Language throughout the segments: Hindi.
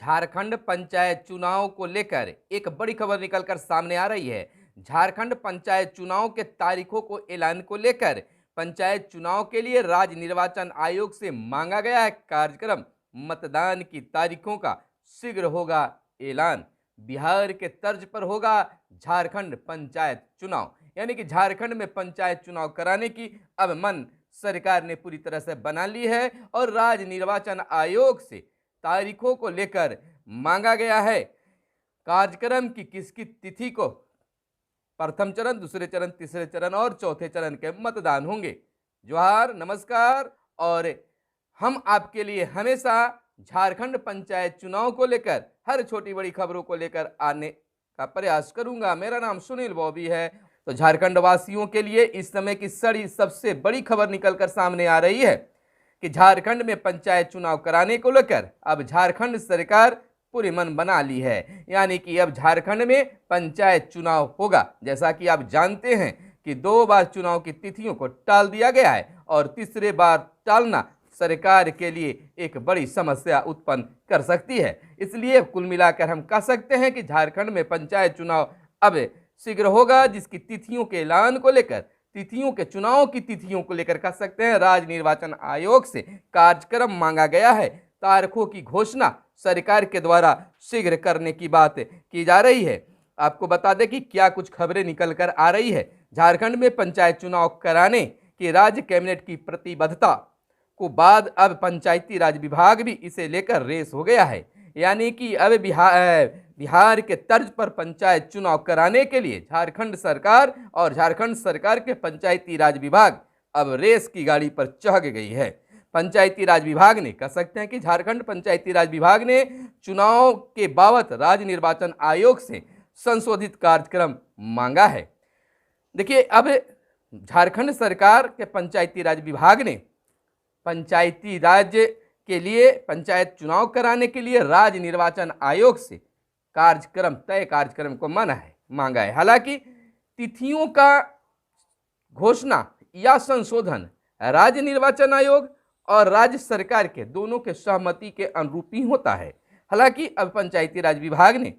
झारखंड पंचायत चुनाव को लेकर एक बड़ी खबर निकलकर सामने आ रही है। झारखंड पंचायत चुनाव के तारीखों को ऐलान को लेकर पंचायत चुनाव के लिए राज्य निर्वाचन आयोग से मांगा गया है कार्यक्रम। मतदान की तारीखों का शीघ्र होगा ऐलान। बिहार के तर्ज पर होगा झारखंड पंचायत चुनाव, यानी कि झारखंड में पंचायत चुनाव कराने की अब मन सरकार ने पूरी तरह से बना ली है और राज्य निर्वाचन आयोग से तारीखों को लेकर मांगा गया है कार्यक्रम की किसकी तिथि को प्रथम चरण, दूसरे चरण, तीसरे चरण और चौथे चरण के मतदान होंगे। जोहार, नमस्कार। और हम आपके लिए हमेशा झारखंड पंचायत चुनाव को लेकर हर छोटी बड़ी खबरों को लेकर आने का प्रयास करूंगा। मेरा नाम सुनील बॉबी है। तो झारखंड वासियों के लिए इस समय की सबसे बड़ी खबर निकलकर सामने आ रही है कि झारखंड में पंचायत चुनाव कराने को लेकर अब झारखंड सरकार पूरी मन बना ली है, यानी कि अब झारखंड में पंचायत चुनाव होगा। जैसा कि आप जानते हैं कि 2 बार चुनाव की तिथियों को टाल दिया गया है और तीसरे बार टालना सरकार के लिए एक बड़ी समस्या उत्पन्न कर सकती है। इसलिए कुल मिलाकर हम कह सकते हैं कि झारखंड में पंचायत चुनाव अब शीघ्र होगा, जिसकी तिथियों के ऐलान को लेकर, तिथियों के चुनाव की तिथियों को लेकर कह सकते हैं राज्य निर्वाचन आयोग से कार्यक्रम मांगा गया है। तारीखों की घोषणा सरकार के द्वारा शीघ्र करने की बात की जा रही है। आपको बता दें कि क्या कुछ खबरें निकल कर आ रही है। झारखंड में पंचायत चुनाव कराने की राज्य कैबिनेट की प्रतिबद्धता को बाद अब पंचायती राज विभाग भी इसे लेकर रेस हो गया है, यानी कि अब बिहार के तर्ज पर पंचायत चुनाव कराने के लिए झारखंड सरकार और झारखंड सरकार के पंचायती राज विभाग अब रेस की गाड़ी पर चढ़ गई है। पंचायती राज विभाग ने कह सकते हैं कि झारखंड पंचायती राज विभाग ने चुनाव के बाबत राज्य निर्वाचन आयोग से संशोधित कार्यक्रम मांगा है। देखिए, अब झारखंड सरकार के पंचायती राज विभाग ने पंचायती राज के लिए पंचायत चुनाव कराने के लिए राज्य निर्वाचन आयोग से तय कार्यक्रम को मांगा है। हालांकि तिथियों का घोषणा या संशोधन राज्य निर्वाचन आयोग और राज्य सरकार के दोनों के सहमति के अनुरूप ही होता है। हालांकि अब पंचायती राज विभाग ने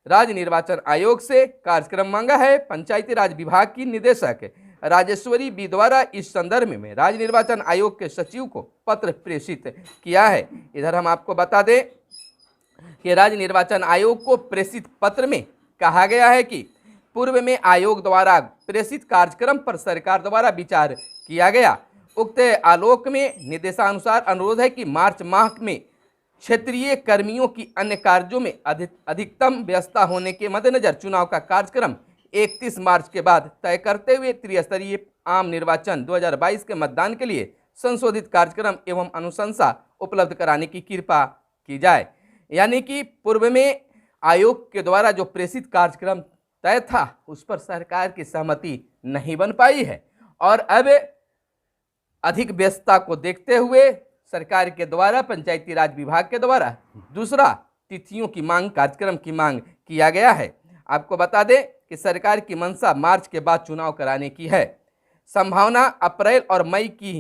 राज्य निर्वाचन आयोग से कार्यक्रम मांगा है। पंचायती राज विभाग की निदेशक राजेश्वरी बी द्वारा इस संदर्भ में राज्य निर्वाचन आयोग के सचिव को पत्र प्रेषित किया है। इधर हम आपको बता दें कि राज्य निर्वाचन आयोग को प्रेषित पत्र में कहा गया है कि पूर्व में आयोग द्वारा प्रेषित कार्यक्रम पर सरकार द्वारा विचार किया गया। उक्त आलोक में निर्देशानुसार अनुरोध है कि मार्च माह में क्षेत्रीय कर्मियों की अन्य कार्यों में अधिकतम व्यस्तता होने के मद्देनजर चुनाव का कार्यक्रम 31 मार्च के बाद तय करते हुए त्रिस्तरीय आम निर्वाचन 2022 के मतदान के लिए संशोधित कार्यक्रम एवं अनुशंसा उपलब्ध कराने की कृपा की जाए। यानी कि पूर्व में आयोग के द्वारा जो प्रेषित कार्यक्रम तय था उस पर सरकार की सहमति नहीं बन पाई है और अब अधिक व्यस्तता को देखते हुए सरकार के द्वारा पंचायती राज विभाग के द्वारा दूसरा तिथियों की मांग, कार्यक्रम की मांग किया गया है। आपको बता दें कि सरकार की मंशा मार्च के बाद चुनाव कराने की है। संभावना अप्रैल और मई की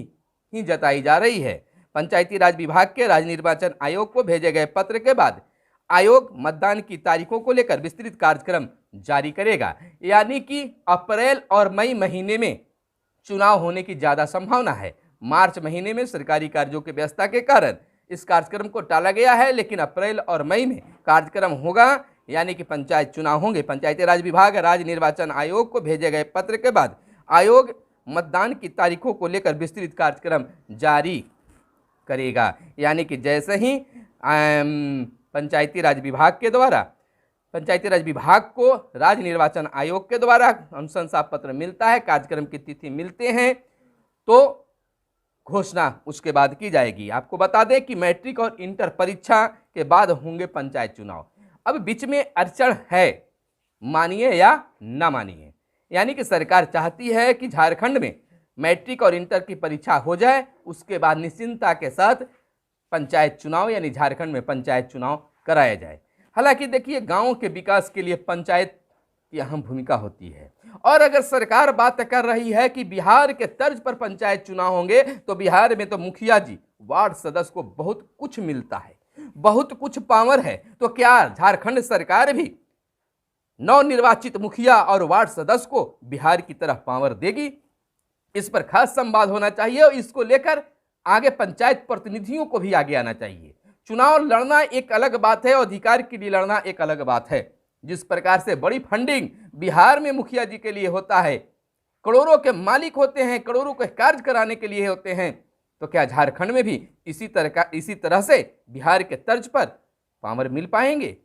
ही जताई जा रही है। पंचायती राज विभाग के राज्य निर्वाचन आयोग को भेजे गए पत्र के बाद आयोग मतदान की तारीखों को लेकर विस्तृत कार्यक्रम जारी करेगा, यानी कि अप्रैल और मई महीने में चुनाव होने की ज़्यादा संभावना है। मार्च महीने में सरकारी कार्यों की व्यस्तता के कारण इस कार्यक्रम को टाला गया है, लेकिन अप्रैल और मई में कार्यक्रम होगा, यानी कि पंचायत चुनाव होंगे। पंचायती राज विभाग राज्य निर्वाचन आयोग को भेजे गए पत्र के बाद आयोग मतदान की तारीखों को लेकर विस्तृत कार्यक्रम जारी करेगा, यानी कि जैसे ही पंचायती राज विभाग को राज्य निर्वाचन आयोग के द्वारा अनुशंसा पत्र मिलता है, कार्यक्रम की तिथि मिलते हैं, तो घोषणा उसके बाद की जाएगी। आपको बता दें कि मैट्रिक और इंटर परीक्षा के बाद होंगे पंचायत चुनाव। अब बीच में अड़चन है, मानिए या ना मानिए, यानी कि सरकार चाहती है कि झारखंड में मैट्रिक और इंटर की परीक्षा हो जाए, उसके बाद निश्चिंतता के साथ पंचायत चुनाव यानी झारखंड में पंचायत चुनाव कराया जाए। हालांकि देखिए, गांवों के विकास के लिए पंचायत की अहम भूमिका होती है और अगर सरकार बात कर रही है कि बिहार के तर्ज पर पंचायत चुनाव होंगे, तो बिहार में तो मुखिया जी, वार्ड सदस्य को बहुत कुछ मिलता है। बहुत कुछ पावर है, तो क्या झारखंड सरकार भी नवनिर्वाचित मुखिया और वार्ड सदस्य को बिहार की तरह पावर देगी? इस पर खास संवाद होना चाहिए और इसको लेकर आगे पंचायत प्रतिनिधियों को भी आगे आना चाहिए। चुनाव लड़ना एक अलग बात है और अधिकार के लिए लड़ना एक अलग बात है। जिस प्रकार से बड़ी फंडिंग बिहार में मुखिया जी के लिए होता है, करोड़ों के मालिक होते हैं, करोड़ों के कार्य कराने के लिए होते हैं, तो क्या झारखंड में भी इसी तरह से बिहार के तर्ज पर पावर मिल पाएंगे?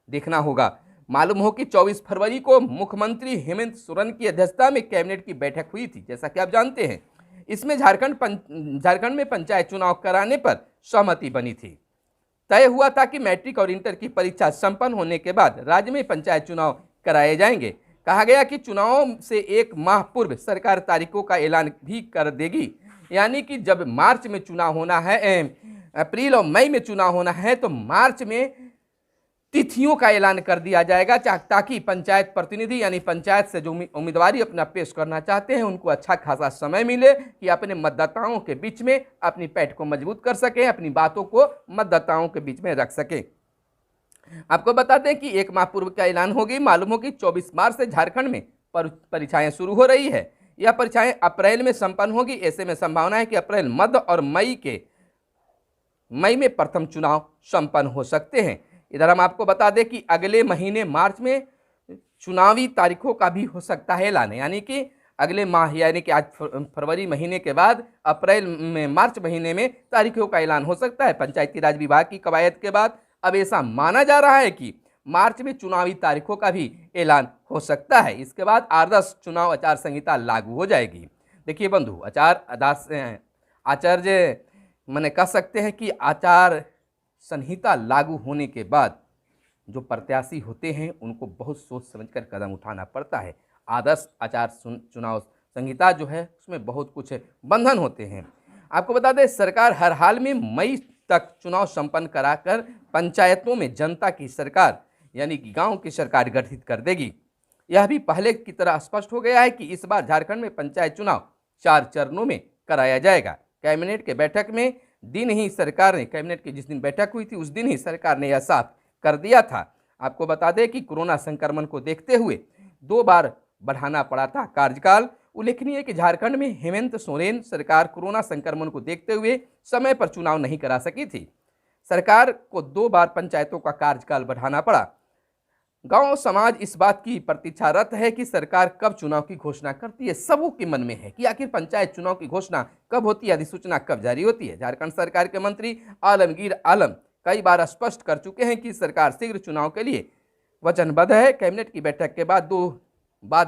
देखना होगा। मालूम हो कि 24 फरवरी को मुख्यमंत्री हेमंत सोरेन की अध्यक्षता में कैबिनेट की बैठक हुई थी, जैसा कि आप जानते हैं। इसमें झारखंड में पंचायत चुनाव कराने पर सहमति बनी थी। तय हुआ था कि मैट्रिक और इंटर की परीक्षा संपन्न होने के बाद राज्य में पंचायत चुनाव कराए जाएंगे। कहा गया कि चुनाव से एक माह पूर्व सरकार तारीखों का ऐलान भी कर देगी, यानी कि जब मार्च में चुनाव होना है, अप्रैल और मई में चुनाव होना है, तो मार्च में तिथियों का ऐलान कर दिया जाएगा, ताकि पंचायत प्रतिनिधि यानी पंचायत से जो उम्मीदवारी अपना पेश करना चाहते हैं उनको अच्छा खासा समय मिले कि अपने मतदाताओं के बीच में अपनी पैठ को मजबूत कर सकें, अपनी बातों को मतदाताओं के बीच में रख सकें। आपको बताते हैं कि एक माह पूर्व का ऐलान होगी। मालूम हो कि 24 मार्च से झारखंड में परीक्षाएं शुरू हो रही है। यह परीक्षाएं अप्रैल में संपन्न होगी। ऐसे में संभावना है कि अप्रैल, मध्य और मई में प्रथम चुनाव संपन्न हो सकते हैं। इधर हम आपको बता दें कि अगले महीने मार्च में चुनावी तारीखों का भी हो सकता है ऐलान, यानी कि अगले माह, यानी कि आज फरवरी महीने के बाद अप्रैल में, मार्च महीने में तारीखों का ऐलान हो सकता है पंचायती राज विभाग की कवायद के बाद। अब ऐसा माना जा रहा है कि मार्च में चुनावी तारीखों का भी ऐलान हो सकता है। इसके बाद आदर्श चुनाव आचार संहिता लागू हो जाएगी। देखिए बंधु, आचार्य मैंने कह सकते हैं कि आचार संहिता लागू होने के बाद जो प्रत्याशी होते हैं उनको बहुत सोच समझकर कदम उठाना पड़ता है। आदर्श आचार चुनाव संहिता जो है उसमें बहुत कुछ बंधन होते हैं। आपको बता दें, सरकार हर हाल में मई तक चुनाव संपन्न कराकर पंचायतों में जनता की सरकार यानी कि गांव की सरकार गठित कर देगी। यह भी पहले की तरह स्पष्ट हो गया है कि इस बार झारखंड में पंचायत चुनाव 4 चरणों में कराया जाएगा। कैबिनेट के बैठक में दिन ही सरकार ने, कैबिनेट की जिस दिन बैठक हुई थी उस दिन ही सरकार ने यह साफ कर दिया था। आपको बता दें कि कोरोना संक्रमण को देखते हुए 2 बार बढ़ाना पड़ा था कार्यकाल। उल्लेखनीय है कि झारखंड में हेमंत सोरेन सरकार कोरोना संक्रमण को देखते हुए समय पर चुनाव नहीं करा सकी थी। सरकार को 2 बार पंचायतों का कार्यकाल बढ़ाना पड़ा। गांव समाज इस बात की प्रतीक्षारत है कि सरकार कब चुनाव की घोषणा करती है। सबों के मन में है कि आखिर पंचायत चुनाव की घोषणा कब होती है, अधिसूचना कब जारी होती है। झारखंड सरकार के मंत्री आलमगीर आलम कई बार स्पष्ट कर चुके हैं कि सरकार शीघ्र चुनाव के लिए वचनबद्ध है। कैबिनेट की बैठक के बाद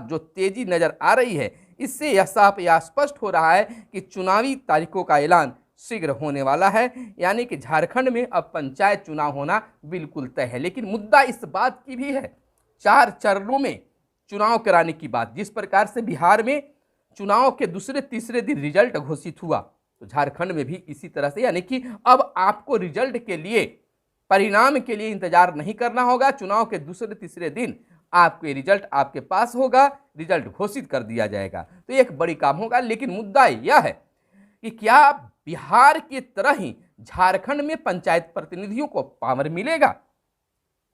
जो तेजी नजर आ रही है, इससे यह साफ या स्पष्ट हो रहा है कि चुनावी तारीखों का ऐलान शीघ्र होने वाला है, यानी कि झारखंड में अब पंचायत चुनाव होना बिल्कुल तय है। लेकिन मुद्दा इस बात की भी है, 4 चरणों में चुनाव कराने की बात। जिस प्रकार से बिहार में चुनाव के दूसरे तीसरे दिन रिजल्ट घोषित हुआ, तो झारखंड में भी इसी तरह से, यानी कि अब आपको रिजल्ट के लिए, परिणाम के लिए इंतजार नहीं करना होगा। चुनाव के दूसरे तीसरे दिन आपके रिजल्ट आपके पास होगा, रिजल्ट घोषित कर दिया जाएगा। तो एक बड़ी काम होगा। लेकिन मुद्दा यह है कि क्या बिहार की तरह ही झारखंड में पंचायत प्रतिनिधियों को पावर मिलेगा?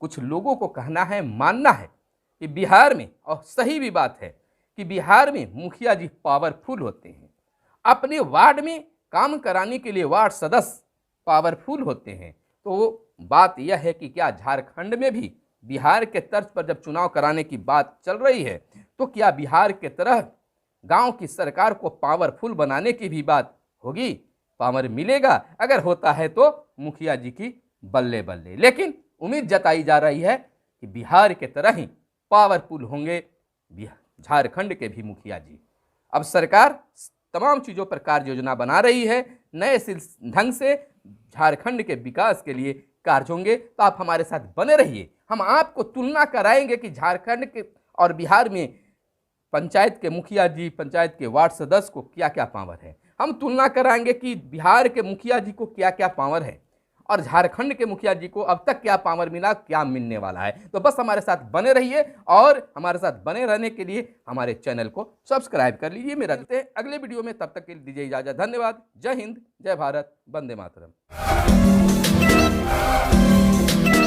कुछ लोगों को कहना है, मानना है कि बिहार में, और सही भी बात है कि बिहार में मुखिया जी पावरफुल होते हैं। अपने वार्ड में काम कराने के लिए वार्ड सदस्य पावरफुल होते हैं। तो बात यह है कि क्या झारखंड में भी बिहार के तर्ज पर जब चुनाव कराने की बात चल रही है, तो क्या बिहार के तरह गांव की सरकार को पावरफुल बनाने की भी बात होगी? पावर मिलेगा? अगर होता है तो मुखिया जी की बल्ले बल्ले। लेकिन उम्मीद जताई जा रही है कि बिहार के तरह ही पावरफुल होंगे झारखंड के भी मुखिया जी। अब सरकार तमाम चीज़ों पर कार्य योजना बना रही है, नए ढंग से झारखंड के विकास के लिए कार्य होंगे। तो आप हमारे साथ बने रहिए, हम आपको तुलना कराएंगे कि झारखंड के और बिहार में पंचायत के मुखिया जी, पंचायत के वार्ड सदस्य को क्या क्या पावर है। हम तुलना कराएंगे कि बिहार के मुखिया जी को क्या क्या पावर है और झारखंड के मुखिया जी को अब तक क्या पावर मिला, क्या मिलने वाला है। तो बस हमारे साथ बने रहिए, और हमारे साथ बने रहने के लिए हमारे चैनल को सब्सक्राइब कर लीजिए। मेरा अगले वीडियो में, तब तक के लिए दीजिए इजाजत। धन्यवाद। जय हिंद, जय भारत, वंदे मातरम।